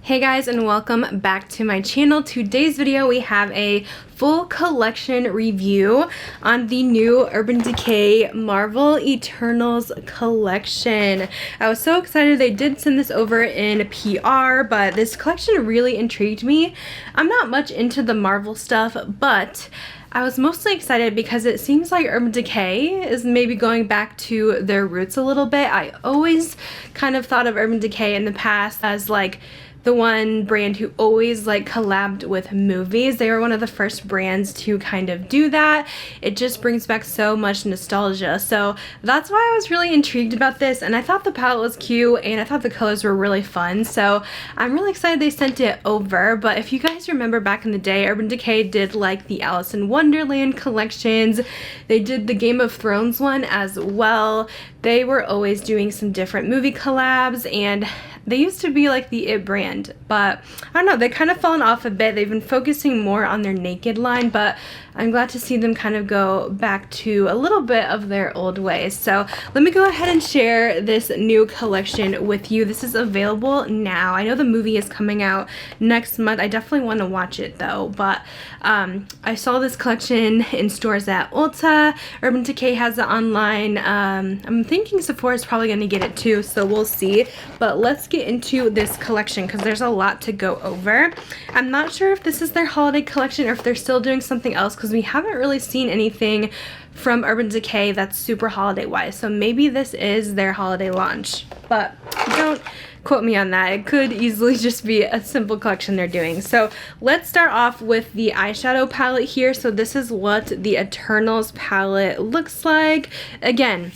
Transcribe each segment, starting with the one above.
Hey guys, and welcome back to my channel. Today's video we have a full collection review on the new Urban Decay Marvel Eternals collection. I was so excited. They did send this over in PR, but this collection really intrigued me. I'm not much into the Marvel stuff, but I was mostly excited because it seems like Urban Decay is maybe going back to their roots a little bit. I always kind of thought of Urban Decay in the past as like the one brand who always like collabed with movies. They were one of the first brands to kind of do that. It just brings back so much nostalgia. So that's why I was really intrigued about this, and I thought the palette was cute and I thought the colors were really fun. So I'm really excited they sent it over. But if you guys remember back in the day, Urban Decay did like the Alice in Wonderland collections. They did the Game of Thrones one as well. They were always doing some different movie collabs, and they used to be like the it brand, but I don't know, they kind of fallen off a bit. They've been focusing more on their Naked line, but I'm glad to see them kind of go back to a little bit of their old ways. So let me go ahead and share this new collection with you. This is available now. I know the movie is coming out next month. I definitely want to watch it though, but I saw this collection in stores at Ulta. Urban Decay has it online. I'm thinking Sephora's probably going to get it too, so we'll see. But let's get into this collection because there's a lot to go over. I'm not sure if this is their holiday collection or if they're still doing something else, because we haven't really seen anything from Urban Decay that's super holiday wise. So maybe this is their holiday launch, but don't quote me on that. It could easily just be a simple collection they're doing. So let's start off with the eyeshadow palette here. So this is what the Eternals palette looks like. Again,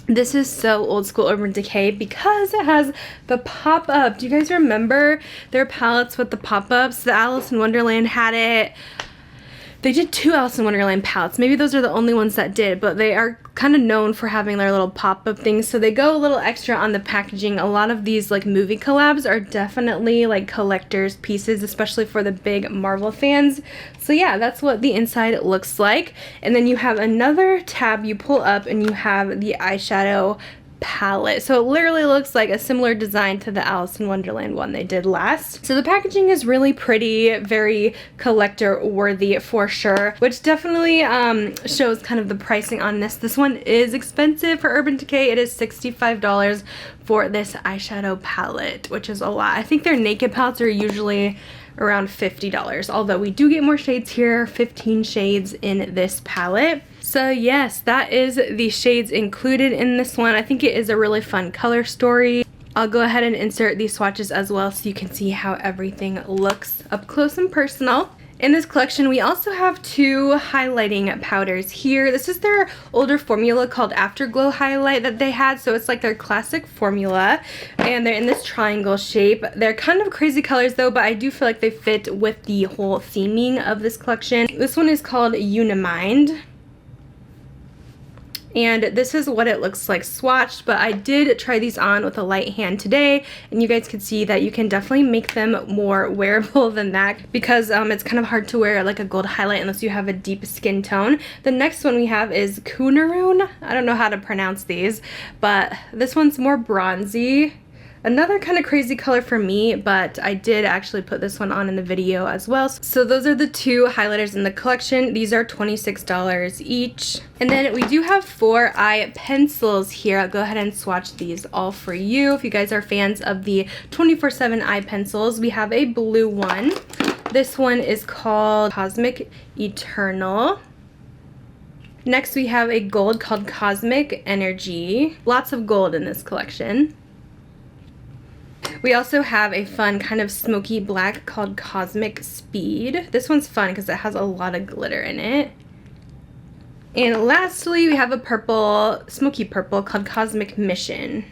this is so old school Urban Decay because it has the pop-up. Do you guys remember their palettes with the pop-ups? The Alice in Wonderland had it. They did two Alice in Wonderland palettes. Maybe those are the only ones that did, but they are kind of known for having their little pop-up things. So they go a little extra on the packaging. A lot of these like movie collabs are definitely like collector's pieces, especially for the big Marvel fans. So yeah, that's what the inside looks like. And then you have another tab you pull up and you have the eyeshadow palette. So it literally looks like a similar design to the Alice in Wonderland one they did last. So the packaging is really pretty, very collector worthy for sure, which definitely shows kind of the pricing on this. This one is expensive for Urban Decay. It is $65 for this eyeshadow palette, which is a lot. I think their Naked palettes are usually around $50, although we do get more shades here, 15 shades in this palette. So yes, that is the shades included in this one. I think it is a really fun color story. I'll go ahead and insert these swatches as well so you can see how everything looks up close and personal. In this collection, we also have two highlighting powders here. This is their older formula called Afterglow Highlight that they had. So it's like their classic formula, and they're in this triangle shape. They're kind of crazy colors though, but I do feel like they fit with the whole theming of this collection. This one is called Unimind. And this is what it looks like swatched, but I did try these on with a light hand today, and you guys can see that you can definitely make them more wearable than that, because it's kind of hard to wear like a gold highlight unless you have a deep skin tone. The next one we have is Kunaroon. I don't know how to pronounce these, but this one's more bronzy. Another kind of crazy color for me, but I did actually put this one on in the video as well. So those are the two highlighters in the collection. These are $26 each. And then we do have 4 eye pencils here. I'll go ahead and swatch these all for you. If you guys are fans of the 24/7 eye pencils, we have a blue one. This one is called Cosmic Eternal. Next we have a gold called Cosmic Energy. Lots of gold in this collection. We also have a fun kind of smoky black called Cosmic Speed. This one's fun because it has a lot of glitter in it. And lastly, we have a purple, smoky purple called Cosmic Mission.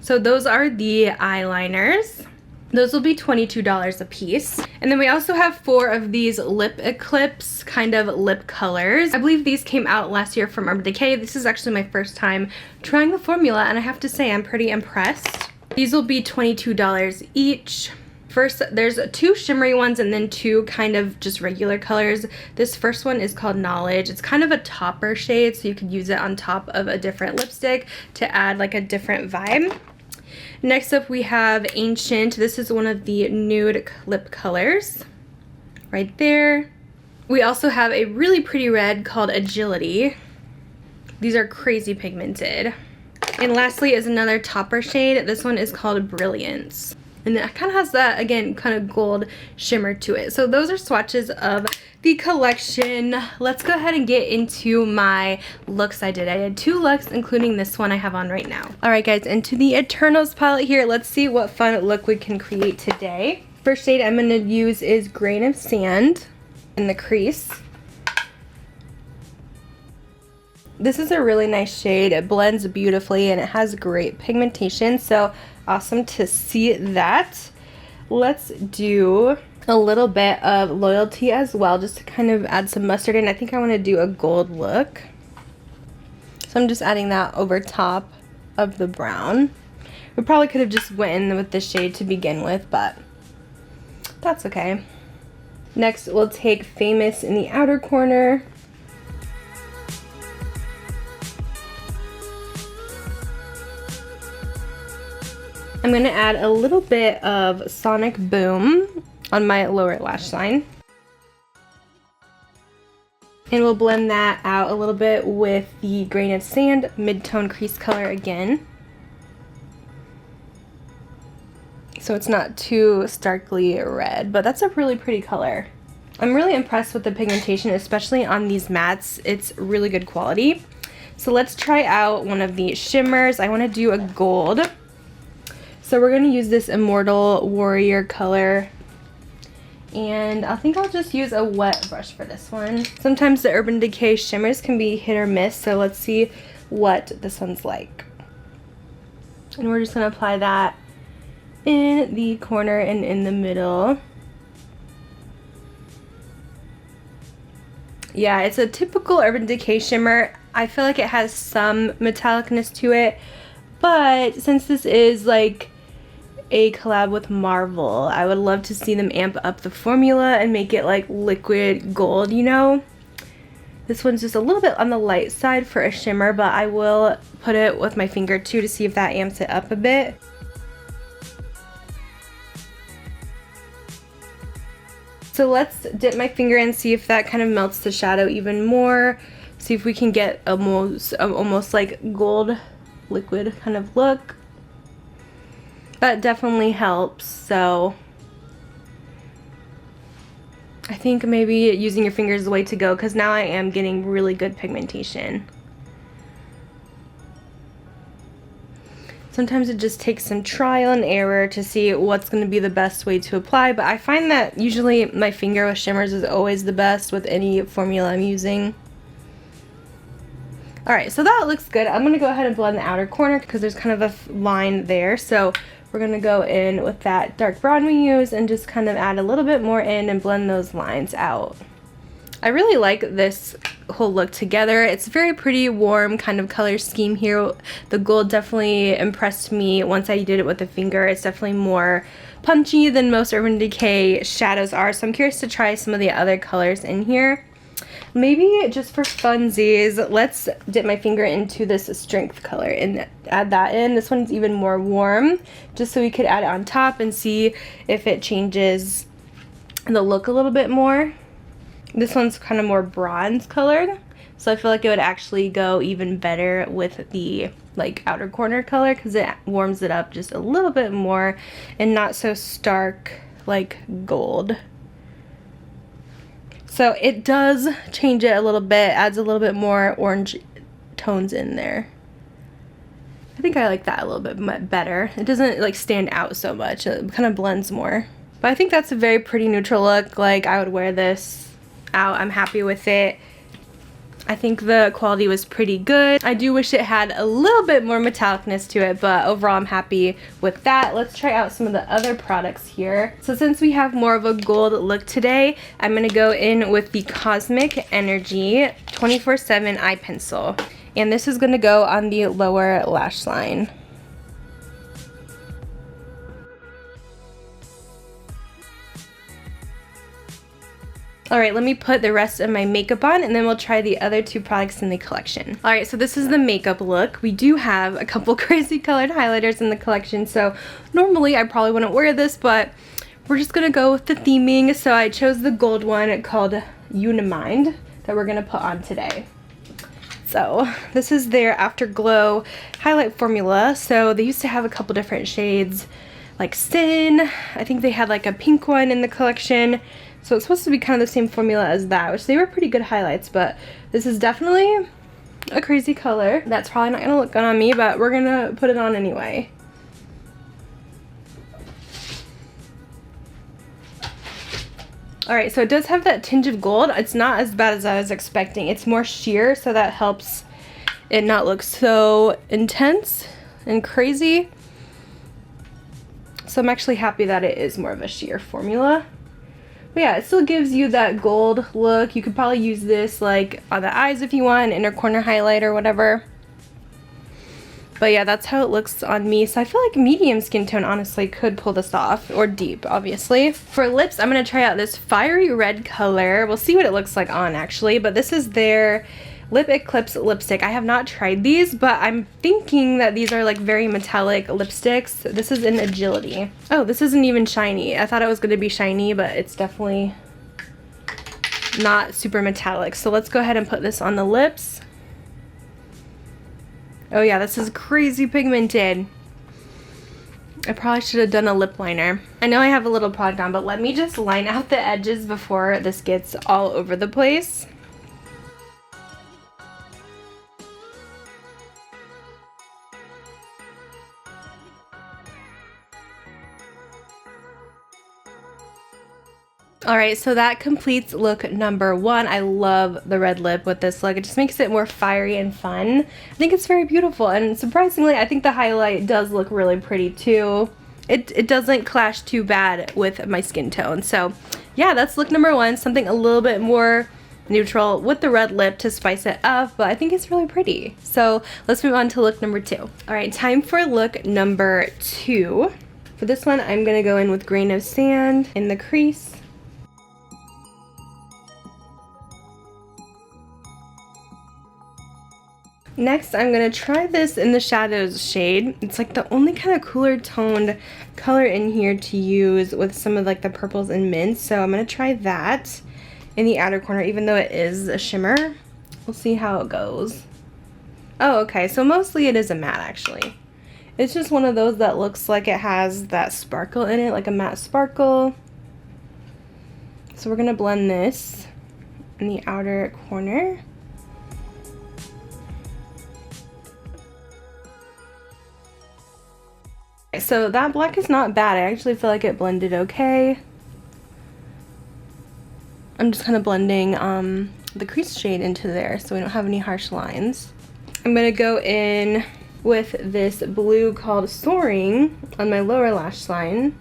So those are the eyeliners. Those will be $22 a piece. And then we also have 4 of these lip Eclipse kind of lip colors. I believe these came out last year from Urban Decay. This is actually my first time trying the formula, and I have to say I'm pretty impressed. These will be $22 each. First, there's 2 shimmery ones and then 2 kind of just regular colors. This first one is called Knowledge. It's kind of a topper shade, so you could use it on top of a different lipstick to add like a different vibe. Next up we have Ancient. This is one of the nude lip colors right there. We also have a really pretty red called Agility. These are crazy pigmented. And lastly is another topper shade. This one is called Brilliance. And it kind of has that, again, kind of gold shimmer to it. So those are swatches of the collection. Let's go ahead and get into my looks I did 2 looks, including this one I have on right now. Alright guys, into the Eternals palette here. Let's see what fun look we can create today. First shade I'm going to use is Grain of Sand in the crease. This is a really nice shade. It blends beautifully and it has great pigmentation, so awesome to see that. Let's do a little bit of Loyalty as well, just to kind of add some mustard in. I think I want to do a gold look. So I'm just adding that over top of the brown. We probably could have just went in with this shade to begin with, but that's okay. Next, we'll take Famous in the outer corner. I'm going to add a little bit of Sonic Boom on my lower lash line. And we'll blend that out a little bit with the Grain of Sand mid-tone crease color again. So it's not too starkly red, but that's a really pretty color. I'm really impressed with the pigmentation, especially on these mattes. It's really good quality. So let's try out one of the shimmers. I want to do a gold. So we're going to use this Immortal Warrior color. And I think I'll just use a wet brush for this one. Sometimes the Urban Decay shimmers can be hit or miss, so let's see what this one's like. And we're just going to apply that in the corner and in the middle. Yeah, it's a typical Urban Decay shimmer. I feel like it has some metallicness to it, but since this is like a collab with Marvel, I would love to see them amp up the formula and make it like liquid gold, you know? This one's just a little bit on the light side for a shimmer, but I will put it with my finger too to see if that amps it up a bit. So let's dip my finger and see if that kind of melts the shadow even more. See if we can get almost like gold liquid kind of look. That definitely helps, so I think maybe using your fingers is the way to go, because now I am getting really good pigmentation. Sometimes it just takes some trial and error to see what's going to be the best way to apply, but I find that usually my finger with shimmers is always the best with any formula I'm using. Alright, so that looks good. I'm going to go ahead and blend the outer corner because there's kind of a line there, so we're going to go in with that dark brown we use and just kind of add a little bit more in and blend those lines out. I really like this whole look together. It's a very pretty warm kind of color scheme here. The gold definitely impressed me once I did it with the finger. It's definitely more punchy than most Urban Decay shadows are, so I'm curious to try some of the other colors in here. Maybe just for funsies, let's dip my finger into this Strength color and add that in. This one's even more warm, just so we could add it on top and see if it changes the look a little bit more. This one's kind of more bronze colored, so I feel like it would actually go even better with the like outer corner color because it warms it up just a little bit more and not so stark like gold. So it does change it a little bit, adds a little bit more orange tones in there. I think I like that a little bit better. It doesn't like stand out so much, it kind of blends more. But I think that's a very pretty neutral look. Like, I would wear this out, I'm happy with it. I think the quality was pretty good. I do wish it had a little bit more metallicness to it, but overall I'm happy with that. Let's try out some of the other products here. So since we have more of a gold look today, I'm going to go in with the Cosmic Energy 24/7 Eye Pencil. And this is going to go on the lower lash line. Alright, let me put the rest of my makeup on and then we'll try the other two products in the collection. Alright, so this is the makeup look. We do have a couple crazy colored highlighters in the collection, so normally I probably wouldn't wear this, but we're just gonna go with the theming. So I chose the gold one called Unimind that we're gonna put on today. So this is their Afterglow highlight formula. So they used to have a couple different shades, like Sin. I think they had like a pink one in the collection. So it's supposed to be kind of the same formula as that, which they were pretty good highlights, but this is definitely a crazy color. That's probably not gonna look good on me, but we're gonna put it on anyway. Alright, so it does have that tinge of gold. It's not as bad as I was expecting. It's more sheer, so that helps it not look so intense and crazy. So I'm actually happy that it is more of a sheer formula. But yeah, it still gives you that gold look. You could probably use this like on the eyes if you want, inner corner highlight or whatever. But yeah, that's how it looks on me. So I feel like medium skin tone honestly could pull this off, or deep obviously. For lips, I'm going to try out this fiery red color. We'll see what it looks like on actually, but this is their Lip Eclipse lipstick. I have not tried these, but I'm thinking that these are like very metallic lipsticks. This is in Agility. Oh, this isn't even shiny. I thought it was going to be shiny, but it's definitely not super metallic. So let's go ahead and put this on the lips. Oh yeah, this is crazy pigmented. I probably should have done a lip liner. I know I have a little product on, but let me just line out the edges before this gets all over the place. Alright, so that completes look number one. I love the red lip with this look. It just makes it more fiery and fun. I think it's very beautiful, and surprisingly, I think the highlight does look really pretty too. It doesn't clash too bad with my skin tone. So yeah, that's look number one. Something a little bit more neutral with the red lip to spice it up, but I think it's really pretty. So let's move on to look number two. Alright, time for look number two. For this one, I'm going to go in with Grain of Sand in the crease. Next, I'm going to try this in the Shadows shade. It's like the only kind of cooler toned color in here to use with some of like the purples and mints. So I'm going to try that in the outer corner, even though it is a shimmer. We'll see how it goes. Oh, okay. So mostly it is a matte actually. It's just one of those that looks like it has that sparkle in it, like a matte sparkle. So we're going to blend this in the outer corner. So that black is not bad. I actually feel like it blended okay. I'm just kind of blending the crease shade into there so we don't have any harsh lines. I'm going to go in with this blue called Soaring on my lower lash line.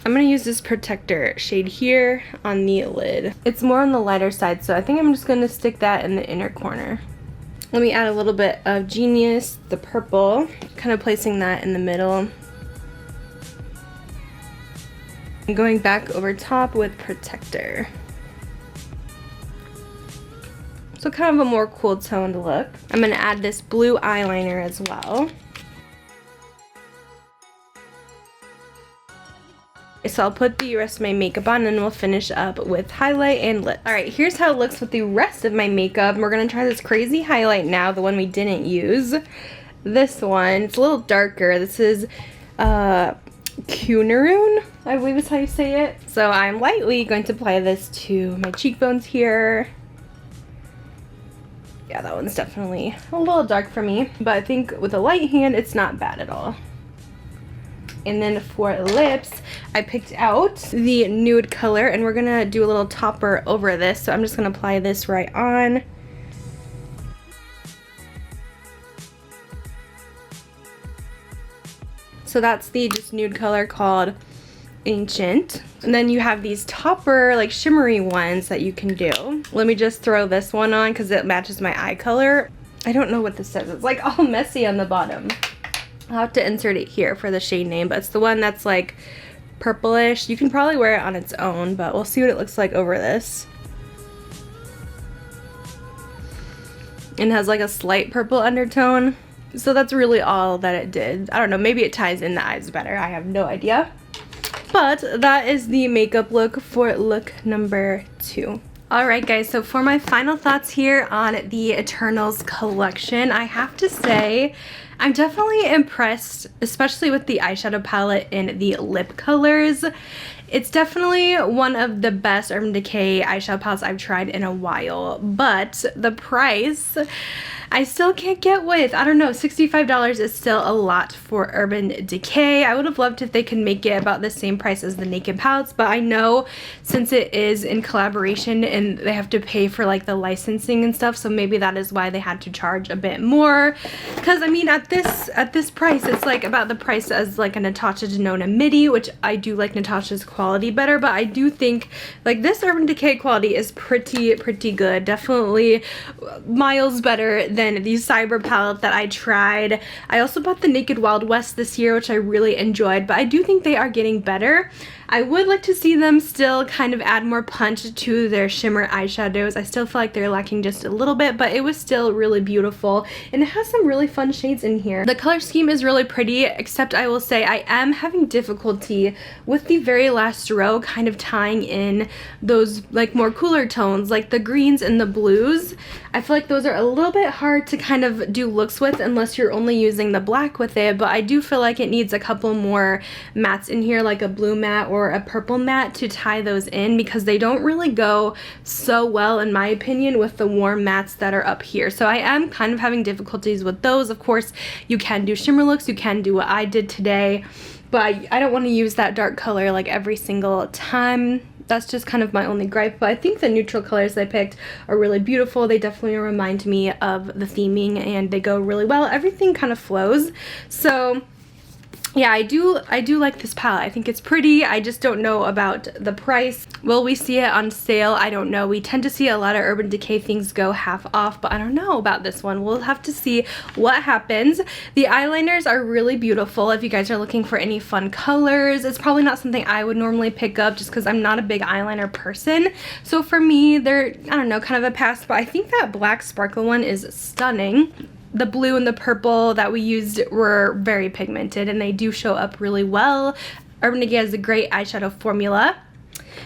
I'm going to use this protector shade here on the lid. It's more on the lighter side, so I think I'm just going to stick that in the inner corner. Let me add a little bit of Genius, the purple, kind of placing that in the middle. And going back over top with protector. So kind of a more cool toned look. I'm going to add this blue eyeliner as well. So I'll put the rest of my makeup on and we'll finish up with highlight and lip. Alright, here's how it looks with the rest of my makeup. We're going to try this crazy highlight now, the one we didn't use. This one, it's a little darker. This is Cunaroon, I believe is how you say it. So I'm lightly going to apply this to my cheekbones here. Yeah, that one's definitely a little dark for me, but I think with a light hand, it's not bad at all. And then for lips, I picked out the nude color and we're gonna do a little topper over this. So I'm just gonna apply this right on. So that's the just nude color called Ancient. And then you have these topper, like shimmery ones that you can do. Let me just throw this one on because it matches my eye color. I don't know what this says. It's like all messy on the bottom. I'll have to insert it here for the shade name, but it's the one that's like purplish. You can probably wear it on its own, but we'll see what it looks like over this. And has like a slight purple undertone. So that's really all that it did. I don't know, maybe it ties in the eyes better. I have no idea. But that is the makeup look for look number 2. Alright guys, so for my final thoughts here on the Eternals collection, I have to say I'm definitely impressed, especially with the eyeshadow palette in the lip colors. It's definitely one of the best Urban Decay eyeshadow palettes I've tried in a while, but the price I still can't get with. I don't know, $65 is still a lot for Urban Decay. I would have loved if they could make it about the same price as the Naked palettes, but I know since it is in collaboration and they have to pay for like the licensing and stuff, so maybe that is why they had to charge a bit more. Because I mean, at this price, it's like about the price as like a Natasha Denona midi, which I do like Natasha's quality better, but I do think like this Urban Decay quality is pretty good. Definitely miles better than the Cyber palette that I tried. I also bought the Naked Wild West this year, which I really enjoyed, but I do think they are getting better. I would like to see them still kind of add more punch to their shimmer eyeshadows. I still feel like they're lacking just a little bit, but it was still really beautiful, and it has some really fun shades in here. The color scheme is really pretty, except I will say I am having difficulty with the very last row kind of tying in those like more cooler tones, like the greens and the blues. I feel like those are a little bit hard to kind of do looks with unless you're only using the black with it, but I do feel like it needs a couple more mattes in here, like a blue matte or a purple matte, to tie those in, because they don't really go so well in my opinion with the warm mattes that are up here. So I am kind of having difficulties with those. Of course you can do shimmer looks, you can do what I did today, but I don't want to use that dark color like every single time. That's just kind of my only gripe, but I think the neutral colors I picked are really beautiful. They definitely remind me of the theming and they go really well. Everything kind of flows. So yeah, I do like this palette. I think it's pretty. I just don't know about the price. Will we see it on sale? I don't know. We tend to see a lot of Urban Decay things go half off, but I don't know about this one. We'll have to see what happens. The eyeliners are really beautiful if you guys are looking for any fun colors. It's probably not something I would normally pick up just because I'm not a big eyeliner person. So for me, they're, I don't know, kind of a pass, but I think that black sparkle one is stunning. The blue and the purple that we used were very pigmented and they do show up really well. Urban Decay has a great eyeshadow formula.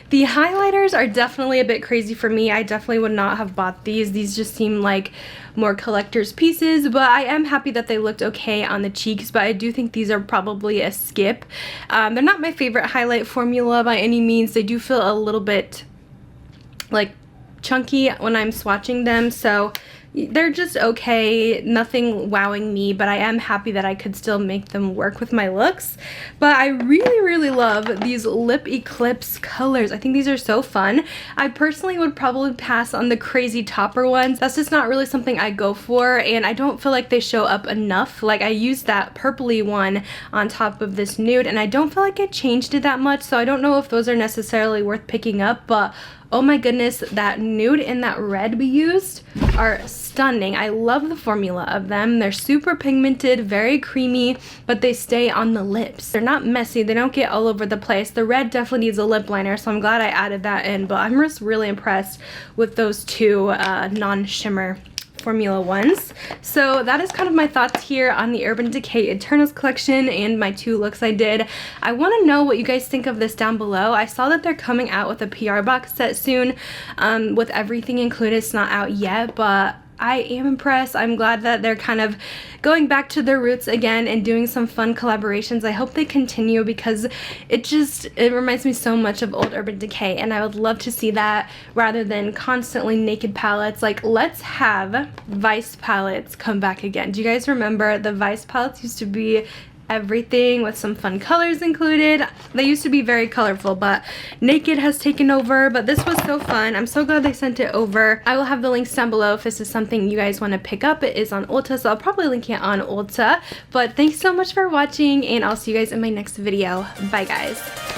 The highlighters are definitely a bit crazy for me. I definitely would not have bought these. These just seem like more collector's pieces, but I am happy that they looked okay on the cheeks, but I do think these are probably a skip. They're not my favorite highlight formula by any means. They do feel a little bit like chunky when I'm swatching them, so they're just okay, nothing wowing me, but I am happy that I could still make them work with my looks. But I really love these lip Eclipse colors. I think these are so fun. I personally would probably pass on the crazy topper ones. That's just not really something I go for, and I don't feel like they show up enough. Like I used that purpley one on top of this nude and I don't feel like it changed it that much, so I don't know if those are necessarily worth picking up, but oh my goodness, that nude and that red we used are stunning. I love the formula of them. They're super pigmented, very creamy, but they stay on the lips. They're not messy, they don't get all over the place. The red definitely needs a lip liner, so I'm glad I added that in, but I'm just really impressed with those two non-shimmer formula ones. So that is kind of my thoughts here on the Urban Decay Eternals collection and my two looks I did. I want to know what you guys think of this down below. I saw that they're coming out with a PR box set soon with everything included. It's not out yet, but I am impressed. I'm glad that they're kind of going back to their roots again and doing some fun collaborations. I hope they continue because it reminds me so much of old Urban Decay, and I would love to see that rather than constantly Naked palettes. Like, let's have Vice palettes come back again. Do you guys remember the Vice palettes used to be everything with some fun colors included? They used to be very colorful, but Naked has taken over, but this was so fun. I'm so glad they sent it over. I will have the links down below if this is something you guys want to pick up. It is on Ulta, so I'll probably link it on Ulta. But thanks so much for watching, and I'll see you guys in my next video. Bye guys.